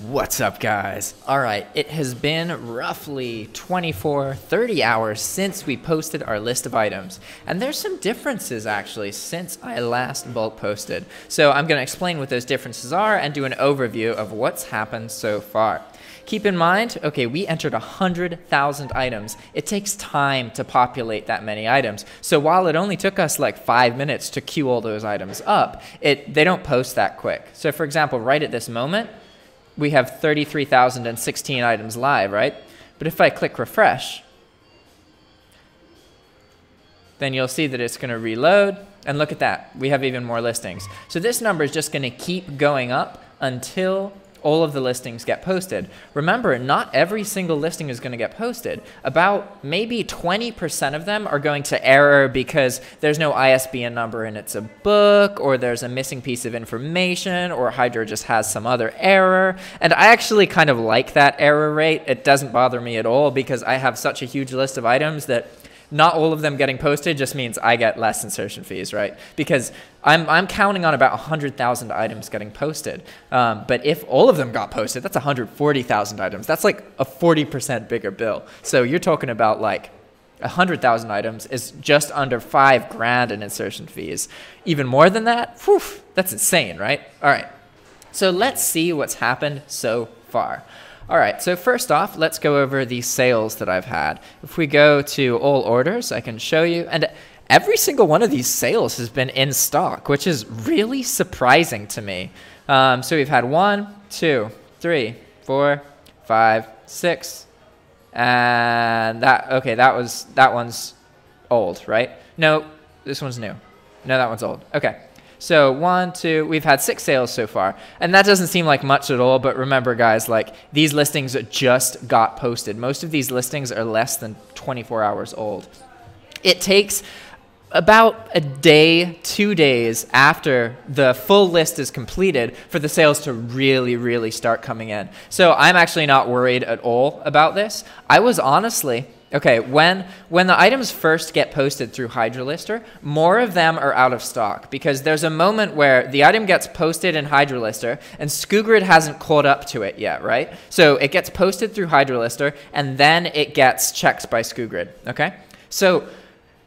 What's up, guys? All right, it has been roughly 30 hours since we posted our list of items. And there's some differences actually since I last bulk posted. So I'm going to explain what those differences are and do an overview of what's happened so far. Keep in mind, okay, we entered 100,000 items. It takes time to populate that many items. So while it only took us like 5 minutes to queue all those items up, they don't post that quick. So for example, right at this moment, we have 33,016 items live, right? But if I click refresh, then you'll see that it's going to reload. And look at that. We have even more listings. So this number is just going to keep going up until all of the listings get posted. Remember, not every single listing is going to get posted. About maybe 20% of them are going to error because there's no ISBN number and it's a book, or there's a missing piece of information, or Hydra just has some other error. And I actually kind of like that error rate. It doesn't bother me at all because I have such a huge list of items that not all of them getting posted just means I get less insertion fees, right? Because I'm counting on about 100,000 items getting posted. But if all of them got posted, that's 140,000 items. That's like a 40% bigger bill. So you're talking about like 100,000 items is just under $5,000 in insertion fees. Even more than that, whew, that's insane, right? All right, so let's see what's happened so far. All right, so first off, let's go over the sales that I've had. If we go to all orders, I can show you, and every single one of these sales has been in stock, which is really surprising to me. So we've had 1, 2, 3, 4, 5, 6, and that one's old, right? No, this one's new. No, that one's old. Okay. So 1, 2, we've had 6 sales so far. And that doesn't seem like much at all, but remember guys, like these listings just got posted. Most of these listings are less than 24 hours old. It takes about a day, 2 days after the full list is completed for the sales to really start coming in. So I'm actually not worried at all about this. I was honestly, okay, when the items first get posted through Hydra Lister, more of them are out of stock because there's a moment where the item gets posted in Hydra Lister and SKUgrid hasn't caught up to it yet, right? So it gets posted through Hydra Lister and then it gets checked by SKUgrid, okay? So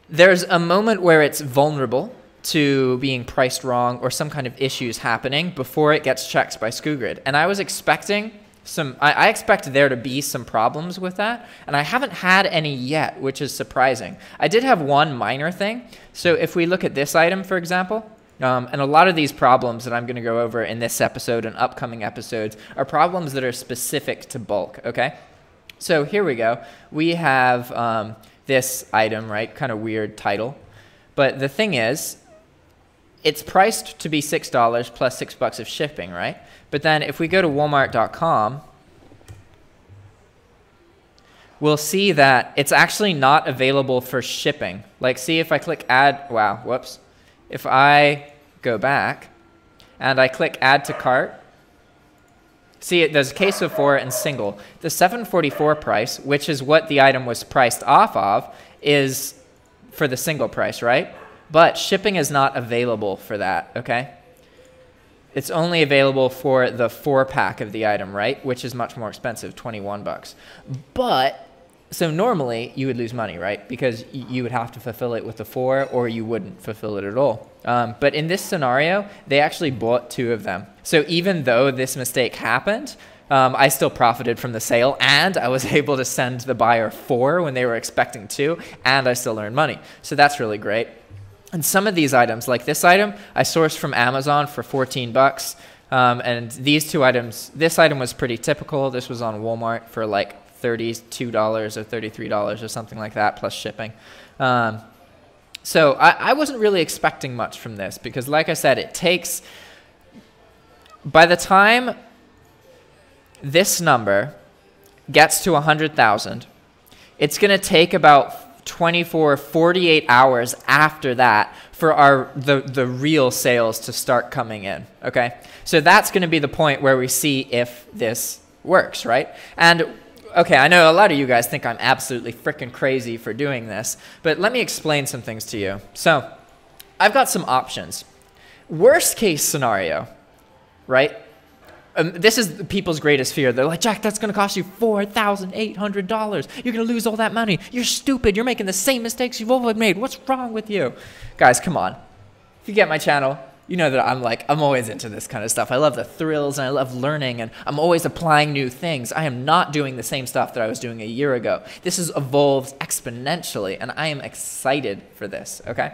there's a moment where it's vulnerable to being priced wrong or some kind of issues happening before it gets checked by SKUgrid. And I was expecting I expect there to be some problems with that, and I haven't had any yet, which is surprising. I did have one minor thing. So if we look at this item, for example, and a lot of these problems that I'm going to go over in this episode and upcoming episodes are problems that are specific to bulk, okay? So here we go. We have this item, right? Kind of weird title. But the thing is, it's priced to be $6 plus $6 of shipping, right? But then if we go to Walmart.com, we'll see that it's actually not available for shipping. Like, see if I click add, wow, whoops. If I go back and I click add to cart, see, there's a case of 4 and single. The $7.44 price, which is what the item was priced off of, is for the single price, right? But shipping is not available for that, okay? It's only available for the 4-pack of the item, right? Which is much more expensive, 21 bucks. But, so normally you would lose money, right? Because you would have to fulfill it with the 4 or you wouldn't fulfill it at all. But in this scenario, they actually bought 2 of them. So even though this mistake happened, I still profited from the sale and I was able to send the buyer 4 when they were expecting 2 and I still earned money. So that's really great. And some of these items, like this item, I sourced from Amazon for 14 bucks. And these 2 items, this item was pretty typical. This was on Walmart for like $32 or $33 or something like that, plus shipping. So I wasn't really expecting much from this because, like I said, it takes, by the time this number gets to 100,000, it's going to take about 48 hours after that for the real sales to start coming in, okay? So that's going to be the point where we see if this works, right? And okay, I know a lot of you guys think I'm absolutely freaking crazy for doing this, but let me explain some things to you. So I've got some options. Worst case scenario, right? This is people's greatest fear. They're like, Jack, that's going to cost you $4,800. You're going to lose all that money. You're stupid. You're making the same mistakes you've always made. What's wrong with you? Guys, come on. If you get my channel, you know that I'm always into this kind of stuff. I love the thrills and I love learning and I'm always applying new things. I am not doing the same stuff that I was doing a year ago. This has evolved exponentially and I am excited for this, okay?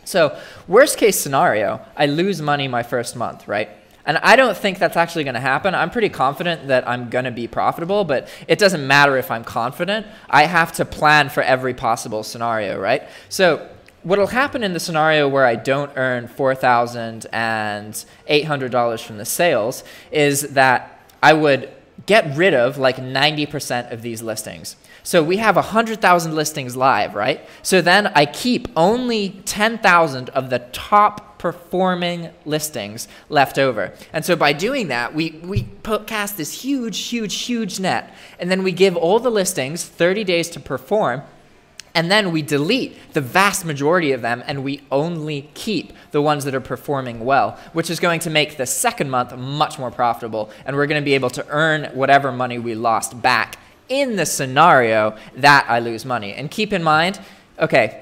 So worst case scenario, I lose money my first month, right? And I don't think that's actually going to happen. I'm pretty confident that I'm going to be profitable, but it doesn't matter if I'm confident. I have to plan for every possible scenario, right? So what will happen in the scenario where I don't earn $4,800 from the sales is that I would get rid of like 90% of these listings. So we have 100,000 listings live, right? So then I keep only 10,000 of the top performing listings left over. And so by doing that, we cast this huge net, and then we give all the listings 30 days to perform, and then we delete the vast majority of them, and we only keep the ones that are performing well, which is going to make the second month much more profitable, and we're going to be able to earn whatever money we lost back in the scenario that I lose money. And keep in mind, okay,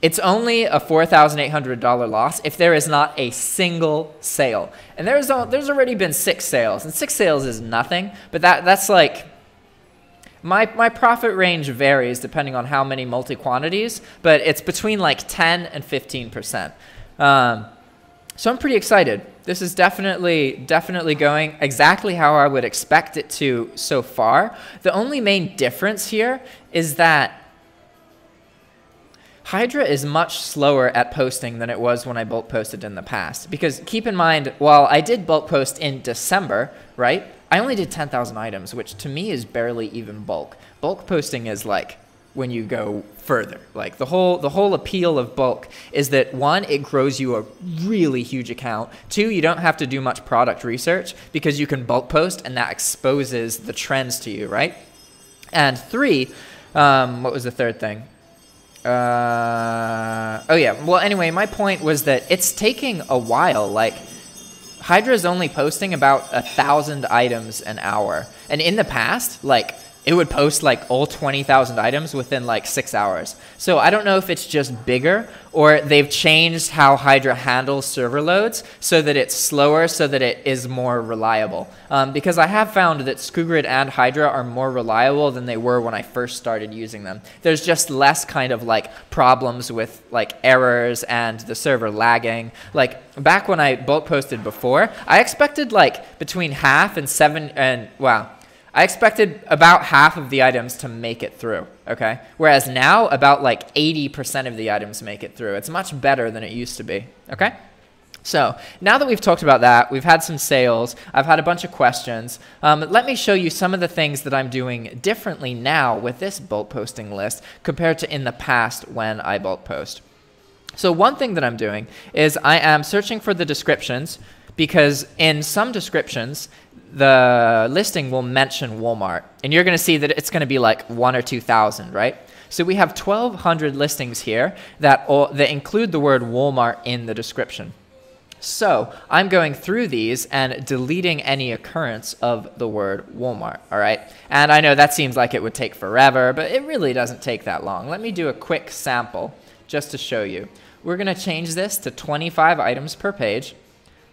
it's only a $4,800 loss if there is not a single sale. And there's already been 6 sales, and 6 sales is nothing, but that's like, my profit range varies depending on how many multi-quantities, but it's between like 10 and 15%. So I'm pretty excited. This is definitely going exactly how I would expect it to so far. The only main difference here is that Hydra is much slower at posting than it was when I bulk posted in the past. Because keep in mind, while I did bulk post in December, right, I only did 10,000 items, which to me is barely even bulk. Bulk posting is like when you go further. Like the whole appeal of bulk is that 1, it grows you a really huge account. 2, you don't have to do much product research because you can bulk post and that exposes the trends to you, right? And 3, what was the third thing? Oh yeah, well anyway, my point was that it's taking a while. Like Hydra is only posting about 1,000 items an hour. And in the past, like it would post like all 20,000 items within like 6 hours. So I don't know if it's just bigger or they've changed how Hydra handles server loads so that it's slower, so that it is more reliable. Because I have found that SKUgrid and Hydra are more reliable than they were when I first started using them. There's just less kind of like problems with like errors and the server lagging. Like back when I bulk posted before, I expected like between half and 7 and wow. I expected about half of the items to make it through, okay? Whereas now, about like 80% of the items make it through. It's much better than it used to be, okay? So now that we've talked about that, we've had some sales, I've had a bunch of questions. Let me show you some of the things that I'm doing differently now with this bulk posting list compared to in the past when I bulk post. So one thing that I'm doing is I am searching for the descriptions because in some descriptions, the listing will mention Walmart, and you're going to see that it's going to be like 1,000 or 2,000, right? So we have 1,200 listings here that include the word Walmart in the description. So I'm going through these and deleting any occurrence of the word Walmart, all right? And I know that seems like it would take forever, but it really doesn't take that long. Let me do a quick sample just to show you. We're going to change this to 25 items per page,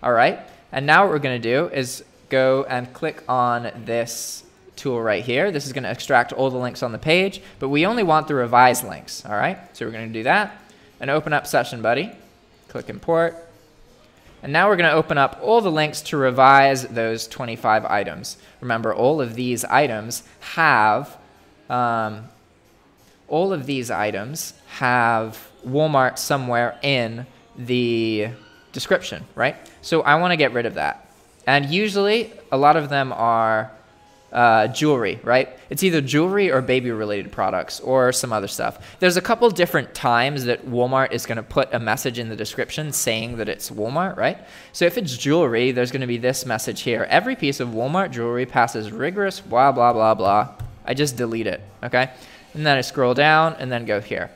all right? And now what we're going to do is go and click on this tool right here. This is going to extract all the links on the page, but we only want the revised links, all right? So we're going to do that and open up Session Buddy, click Import, and now we're going to open up all the links to revise those 25 items. Remember, all of these items have Walmart somewhere in the description, right? So I want to get rid of that. And usually, a lot of them are jewelry, right? It's either jewelry or baby-related products or some other stuff. There's a couple different times that Walmart is going to put a message in the description saying that it's Walmart, right? So if it's jewelry, there's going to be this message here. Every piece of Walmart jewelry passes rigorous blah, blah, blah, blah. I just delete it, okay? And then I scroll down and then go here.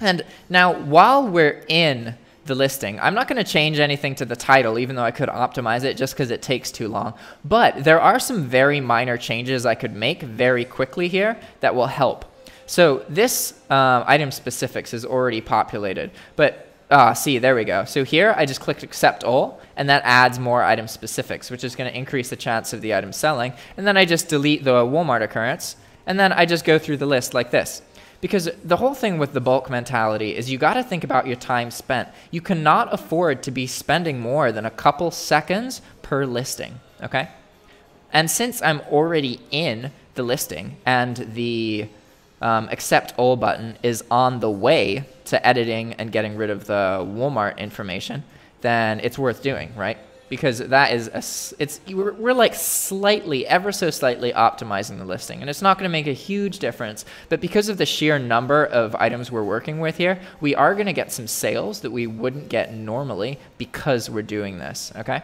And now, while we're in the listing. I'm not going to change anything to the title, even though I could optimize it just because it takes too long. But there are some very minor changes I could make very quickly here that will help. So this item specifics is already populated, but see, there we go. So here I just clicked accept all, and that adds more item specifics, which is going to increase the chance of the item selling. And then I just delete the Walmart occurrence, and then I just go through the list like this. Because the whole thing with the bulk mentality is you got to think about your time spent. You cannot afford to be spending more than a couple seconds per listing, okay? And since I'm already in the listing and the accept all button is on the way to editing and getting rid of the Walmart information, then it's worth doing, right? Because that is, we're like slightly, ever so slightly optimizing the listing. And it's not going to make a huge difference. But because of the sheer number of items we're working with here, we are going to get some sales that we wouldn't get normally because we're doing this, okay?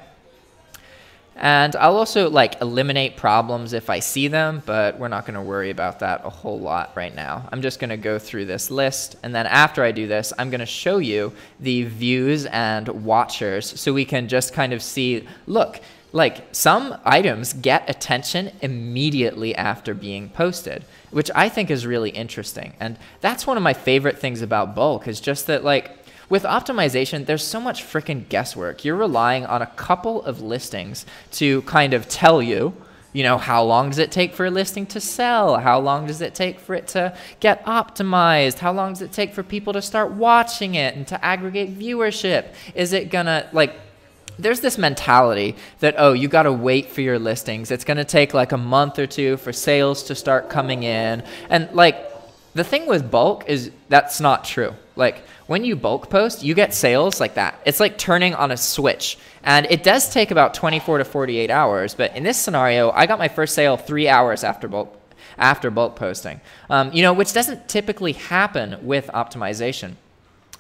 And I'll also like eliminate problems if I see them, but we're not going to worry about that a whole lot right now. I'm just going to go through this list, and then after I do this, I'm going to show you the views and watchers so we can just kind of see, look, like some items get attention immediately after being posted, which I think is really interesting. And that's one of my favorite things about bulk is just that like, with optimization, there's so much freaking guesswork. You're relying on a couple of listings to kind of tell you, you know, how long does it take for a listing to sell? How long does it take for it to get optimized? How long does it take for people to start watching it and to aggregate viewership? Is it gonna, like, there's this mentality that, oh, you got to wait for your listings. It's going to take like a month or two for sales to start coming in. And like, the thing with bulk is that's not true. Like when you bulk post, you get sales like that. It's like turning on a switch, and it does take about 24 to 48 hours. But in this scenario, I got my first sale 3 hours after bulk posting, you know, which doesn't typically happen with optimization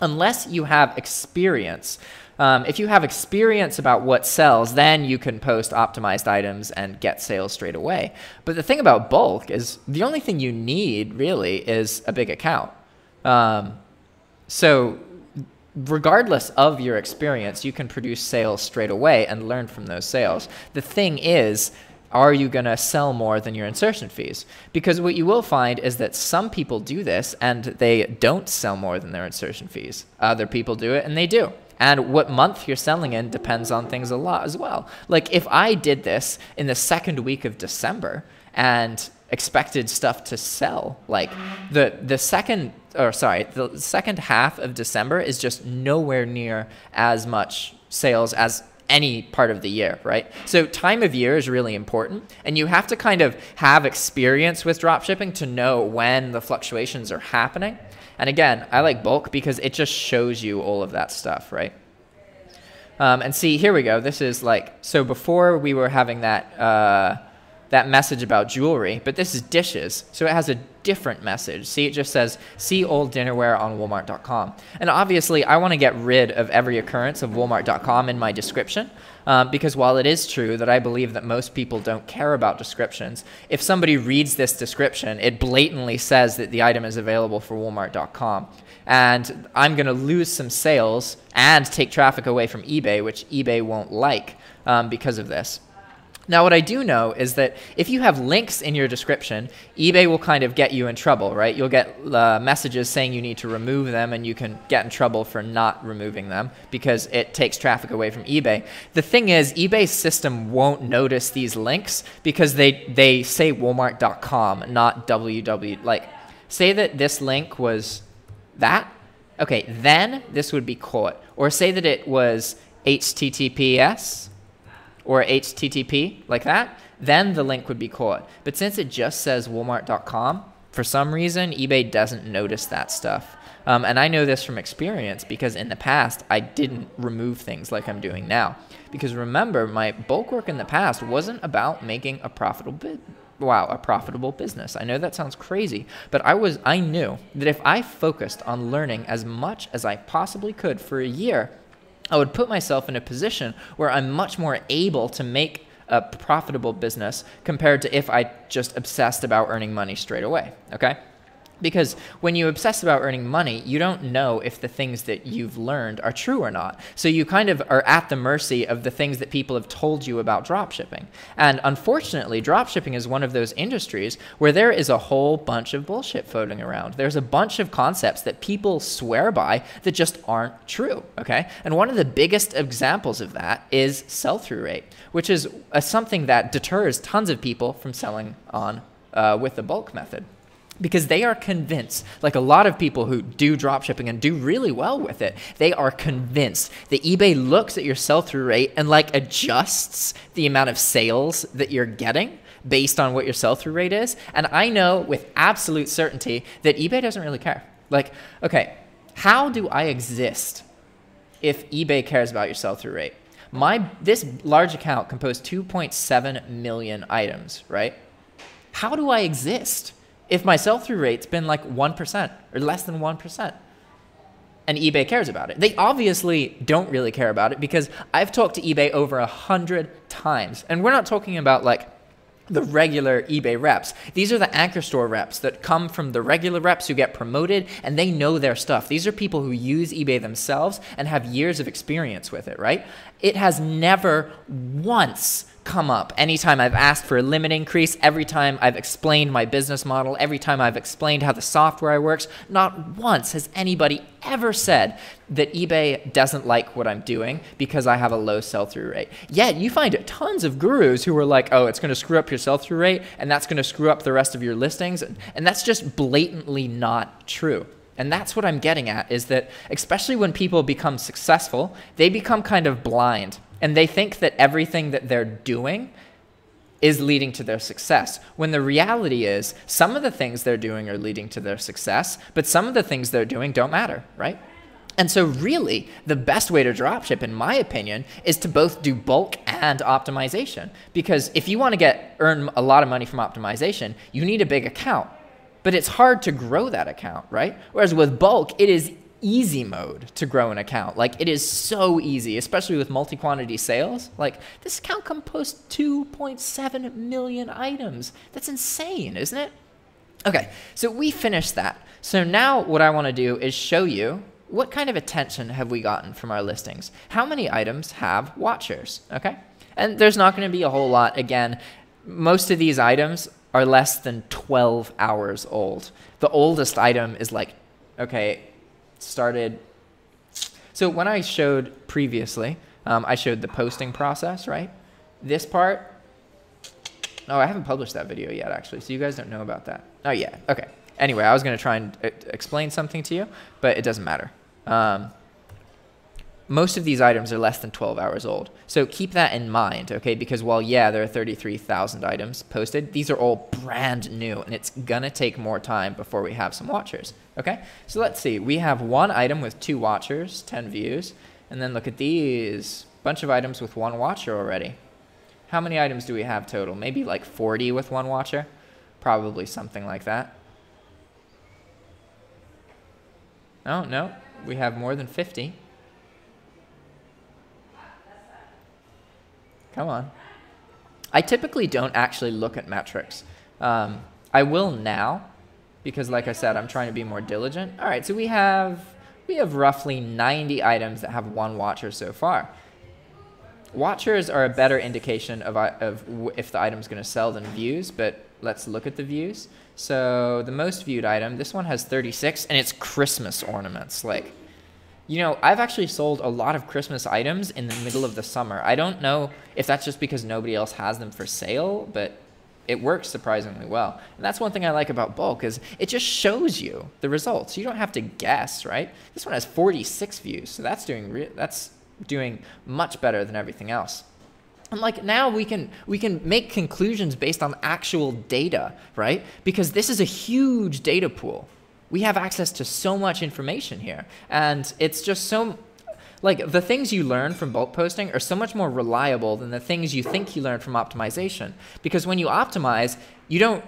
unless you have experience. If you have experience about what sells, then you can post optimized items and get sales straight away. But the thing about bulk is the only thing you need really is a big account. So regardless of your experience, you can produce sales straight away and learn from those sales. The thing is, are you going to sell more than your insertion fees? Because what you will find is that some people do this and they don't sell more than their insertion fees. Other people do it and they do. And what month you're selling in depends on things a lot as well. Like if I did this in the second week of December and expected stuff to sell, like the second half of December is just nowhere near as much sales as any part of the year, right? So time of year is really important, and you have to kind of have experience with dropshipping to know when the fluctuations are happening. And again, I like bulk because it just shows you all of that stuff, right? And see, here we go. This is like, so before we were having that message about jewelry, but this is dishes. So it has a different message. See, it just says, see old dinnerware on Walmart.com. And obviously, I want to get rid of every occurrence of Walmart.com in my description. Because while it is true that I believe that most people don't care about descriptions, if somebody reads this description, it blatantly says that the item is available for Walmart.com. And I'm going to lose some sales and take traffic away from eBay, which eBay won't like because of this. Now, what I do know is that if you have links in your description, eBay will kind of get you in trouble, right? You'll get messages saying you need to remove them, and you can get in trouble for not removing them because it takes traffic away from eBay. The thing is, eBay's system won't notice these links because they say Walmart.com, not www. Like, say that this link was that. Okay, then this would be caught. Or say that it was HTTPS. Or HTTP, like that, then the link would be caught. But since it just says Walmart.com, for some reason, eBay doesn't notice that stuff. And I know this from experience because in the past, I didn't remove things like I'm doing now. Because remember, my bulk work in the past wasn't about making a profitable business. I know that sounds crazy, but I knew that if I focused on learning as much as I possibly could for a year, I would put myself in a position where I'm much more able to make a profitable business compared to if I just obsessed about earning money straight away, okay? Because when you obsess about earning money, you don't know if the things that you've learned are true or not. So you kind of are at the mercy of the things that people have told you about dropshipping. And unfortunately, dropshipping is one of those industries where there is a whole bunch of bullshit floating around. There's a bunch of concepts that people swear by that just aren't true, okay? And one of the biggest examples of that is sell-through rate, which is something that deters tons of people from selling on with the bulk method. Because they are convinced, like a lot of people who do dropshipping and do really well with it, they are convinced that eBay looks at your sell-through rate and like adjusts the amount of sales that you're getting based on what your sell-through rate is. And I know with absolute certainty that eBay doesn't really care. Like, okay, how do I exist if eBay cares about your sell-through rate? This large account composed 2.7 million items, right? How do I exist if my sell-through rate's been like 1% or less than 1%, and eBay cares about it? They obviously don't really care about it, because I've talked to eBay over 100 times. And we're not talking about like the regular eBay reps. These are the anchor store reps that come from the regular reps who get promoted, and they know their stuff. These are people who use eBay themselves and have years of experience with it, right? It has never once come up anytime I've asked for a limit increase, every time I've explained my business model, every time I've explained how the software works. Not once has anybody ever said that eBay doesn't like what I'm doing because I have a low sell-through rate. Yet you find tons of gurus who are like, oh, it's going to screw up your sell-through rate, and that's going to screw up the rest of your listings. And that's just blatantly not true. And that's what I'm getting at, is that especially when people become successful, they become kind of blind. And they think that everything that they're doing is leading to their success, when the reality is some of the things they're doing are leading to their success, but some of the things they're doing don't matter, right? And so really, the best way to dropship, in my opinion, is to both do bulk and optimization. Because if you want to earn a lot of money from optimization, you need a big account. But it's hard to grow that account, right? Whereas with bulk, it is easy mode to grow an account. Like, it is so easy, especially with multi-quantity sales. Like, this account can post 2.7 million items. That's insane, isn't it? Okay, so we finished that. So now what I want to do is show you what kind of attention have we gotten from our listings. How many items have watchers, okay? And there's not going to be a whole lot. Again, most of these items are less than 12 hours old. The oldest item is like, okay, started. So when I showed previously, I showed the posting process, right? This part, oh, I haven't published that video yet, actually, so you guys don't know about that. Oh, yeah, okay. Anyway, I was going to try and explain something to you, but it doesn't matter. Most of these items are less than 12 hours old. So keep that in mind, okay? Because while, yeah, there are 33,000 items posted, these are all brand new, and it's gonna take more time before we have some watchers, okay? So let's see, we have one item with 2 watchers, 10 views, and then look at these, bunch of items with 1 watcher already. How many items do we have total? Maybe like 40 with 1 watcher? Probably something like that. Oh, no, we have more than 50. Come on. I typically don't actually look at metrics. I will now, because like I said, I'm trying to be more diligent. All right, so we have roughly 90 items that have 1 watcher so far. Watchers are a better indication of if the item's going to sell than views, but let's look at the views. So the most viewed item, this one has 36, and it's Christmas ornaments. Like, you know, I've actually sold a lot of Christmas items in the middle of the summer. I don't know if that's just because nobody else has them for sale, but it works surprisingly well. And that's one thing I like about bulk, is it just shows you the results. You don't have to guess, right? This one has 46 views, so that's doing much better than everything else. And like, now we can make conclusions based on actual data, right? Because this is a huge data pool. We have access to so much information here, and it's just so, like, the things you learn from bulk posting are so much more reliable than the things you think you learn from optimization. Because when you optimize, you don't,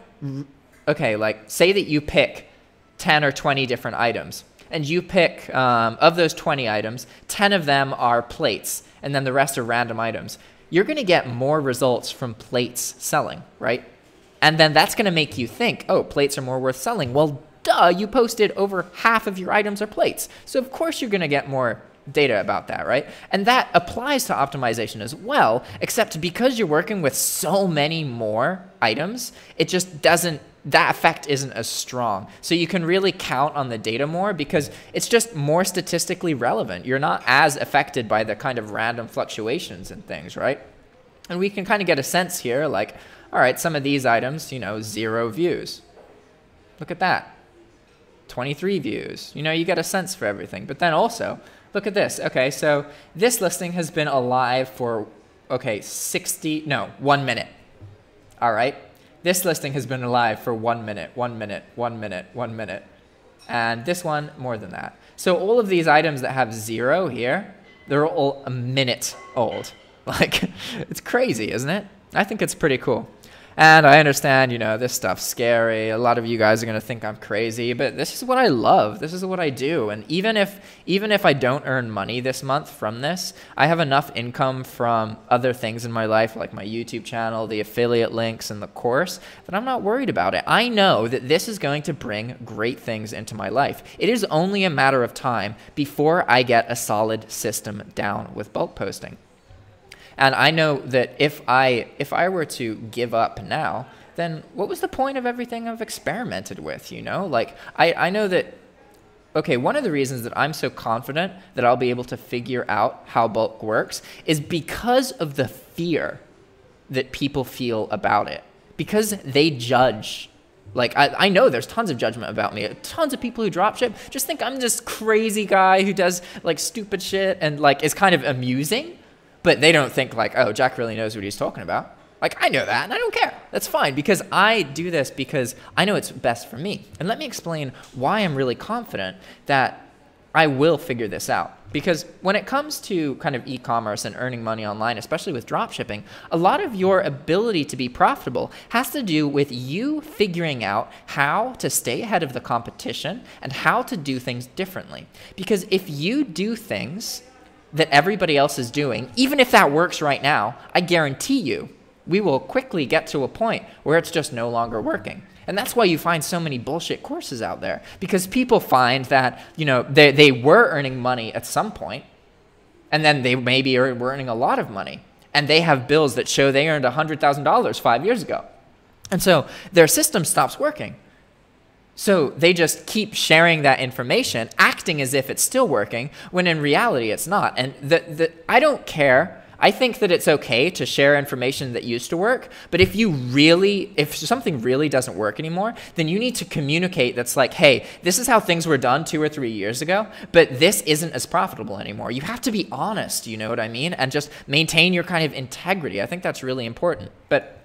okay, like, say that you pick 10 or 20 different items, and you pick, of those 20 items, 10 of them are plates, and then the rest are random items. You're gonna get more results from plates selling, right? And then that's gonna make you think, oh, plates are more worth selling. Well, duh, you posted over half of your items are plates. So of course you're going to get more data about that, right? And that applies to optimization as well, except because you're working with so many more items, it just doesn't, that effect isn't as strong. So you can really count on the data more because it's just more statistically relevant. You're not as affected by the kind of random fluctuations and things, right? And we can kind of get a sense here, like, all right, some of these items, you know, 0 views. Look at that. 23 views. You know, you get a sense for everything. But then also, look at this. Okay, so this listing has been alive for, okay, 1 minute. All right. This listing has been alive for 1 minute, 1 minute, 1 minute, 1 minute. And this one, more than that. So all of these items that have 0 here, they're all a minute old. Like, it's crazy, isn't it? I think it's pretty cool. And I understand, you know, this stuff's scary. A lot of you guys are going to think I'm crazy, but this is what I love. This is what I do. And even if I don't earn money this month from this, I have enough income from other things in my life, like my YouTube channel, the affiliate links, and the course, that I'm not worried about it. I know that this is going to bring great things into my life. It is only a matter of time before I get a solid system down with bulk posting. And I know that if I were to give up now, then what was the point of everything I've experimented with, you know? Like, I know that, okay, one of the reasons that I'm so confident that I'll be able to figure out how bulk works is because of the fear that people feel about it. Because they judge. Like, I know there's tons of judgment about me. Tons of people who dropship just think I'm this crazy guy who does, like, stupid shit and, like, is kind of amusing. But they don't think like, oh, Jack really knows what he's talking about. Like, I know that, and I don't care. That's fine, because I do this because I know it's best for me. And let me explain why I'm really confident that I will figure this out. Because when it comes to kind of e-commerce and earning money online, especially with dropshipping, a lot of your ability to be profitable has to do with you figuring out how to stay ahead of the competition and how to do things differently. Because if you do things that everybody else is doing, even if that works right now, I guarantee you, we will quickly get to a point where it's just no longer working. And that's why you find so many bullshit courses out there, because people find that, you know, they were earning money at some point, and then they maybe were earning a lot of money, and they have bills that show they earned $100,000 5 years ago. And so their system stops working. So they just keep sharing that information, acting as if it's still working, when in reality it's not. And I don't care. I think that it's okay to share information that used to work, but if something really doesn't work anymore, then you need to communicate that's like, hey, this is how things were done 2 or 3 years ago, but this isn't as profitable anymore. You have to be honest, you know what I mean? And just maintain your kind of integrity. I think that's really important. But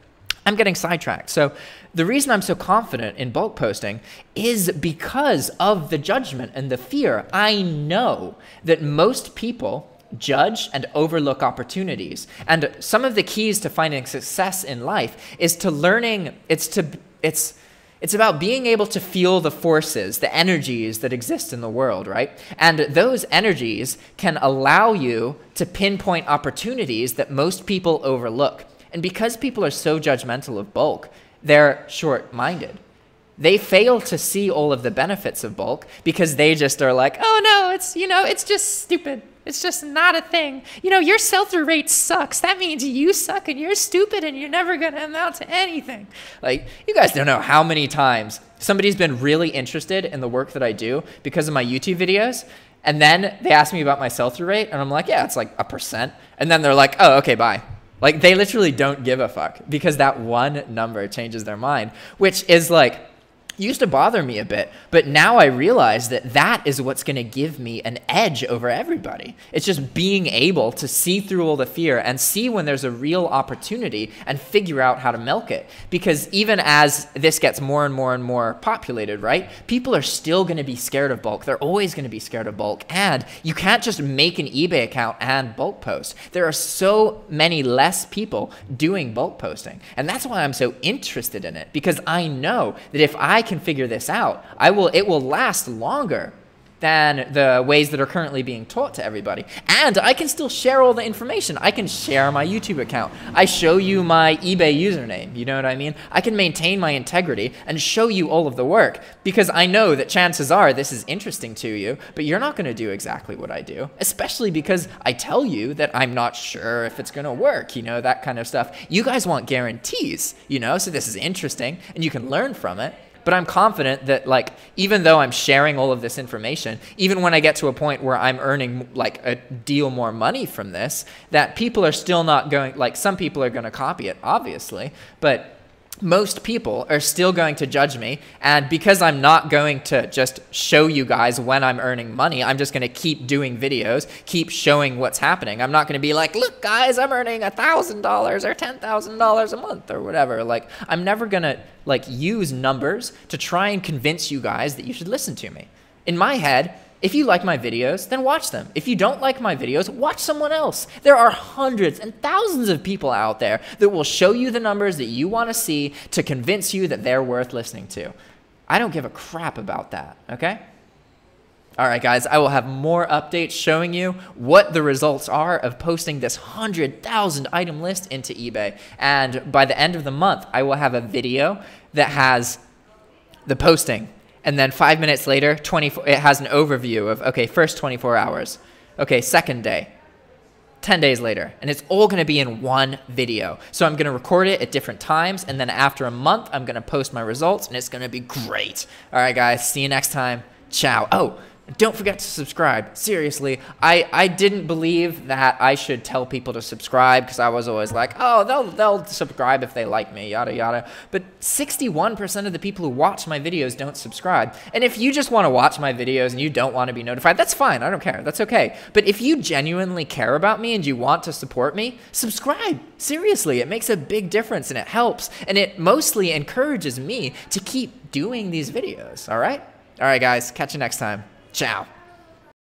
I'm getting sidetracked. So the reason I'm so confident in bulk posting is because of the judgment and the fear. I know that most people judge and overlook opportunities. And some of the keys to finding success in life is to learning, it's about being able to feel the forces, the energies that exist in the world, right? And those energies can allow you to pinpoint opportunities that most people overlook. And because people are so judgmental of bulk, they're short-minded. They fail to see all of the benefits of bulk because they just are like, oh no, it's just stupid. It's just not a thing. You know, your sell-through rate sucks. That means you suck and you're stupid and you're never going to amount to anything. Like, you guys don't know how many times somebody's been really interested in the work that I do because of my YouTube videos. And then they ask me about my sell-through rate and I'm like, yeah, it's like 1%. And then they're like, oh, okay, bye. Like, they literally don't give a fuck because that one number changes their mind, which is like, used to bother me a bit, but now I realize that that is what's going to give me an edge over everybody. It's just being able to see through all the fear and see when there's a real opportunity and figure out how to milk it. Because even as this gets more and more and more populated, right, people are still going to be scared of bulk. They're always going to be scared of bulk. And you can't just make an eBay account and bulk post. There are so many less people doing bulk posting. And that's why I'm so interested in it, because I know that if I can figure this out, it will last longer than the ways that are currently being taught to everybody. And I can still share all the information. I can share my YouTube account. I show you my eBay username, you know what I mean? I can maintain my integrity and show you all of the work, because I know that chances are this is interesting to you, but you're not gonna do exactly what I do, especially because I tell you that I'm not sure if it's gonna work, you know, that kind of stuff. You guys want guarantees, you know, so this is interesting and you can learn from it. But I'm confident that, like, even though I'm sharing all of this information, even when I get to a point where I'm earning like a deal more money from this, that people are still not going, like, some people are going to copy it, obviously, but most people are still going to judge me. And because I'm not going to just show you guys when I'm earning money, I'm just going to keep doing videos, keep showing what's happening. I'm not going to be like, look guys, I'm earning $1,000 or $10,000 a month or whatever. Like, I'm never going to like use numbers to try and convince you guys that you should listen to me. In my head, if you like my videos, then watch them. If you don't like my videos, watch someone else. There are hundreds and thousands of people out there that will show you the numbers that you want to see to convince you that they're worth listening to. I don't give a crap about that, okay? All right, guys, I will have more updates showing you what the results are of posting this 100,000 item list into eBay. And by the end of the month, I will have a video that has the posting. And then 5 minutes later, it has an overview of, okay, first 24 hours. Okay, second day, 10 days later. And it's all going to be in one video. So I'm going to record it at different times. And then after a month, I'm going to post my results. And it's going to be great. All right, guys, see you next time. Ciao. Oh, don't forget to subscribe. Seriously, I didn't believe that I should tell people to subscribe, because I was always like, oh, they'll subscribe if they like me, yada, yada. But 61% of the people who watch my videos don't subscribe. And if you just want to watch my videos and you don't want to be notified, that's fine. I don't care. That's okay. But if you genuinely care about me and you want to support me, subscribe. Seriously, it makes a big difference and it helps. And it mostly encourages me to keep doing these videos, all right? All right, guys, catch you next time. Ciao.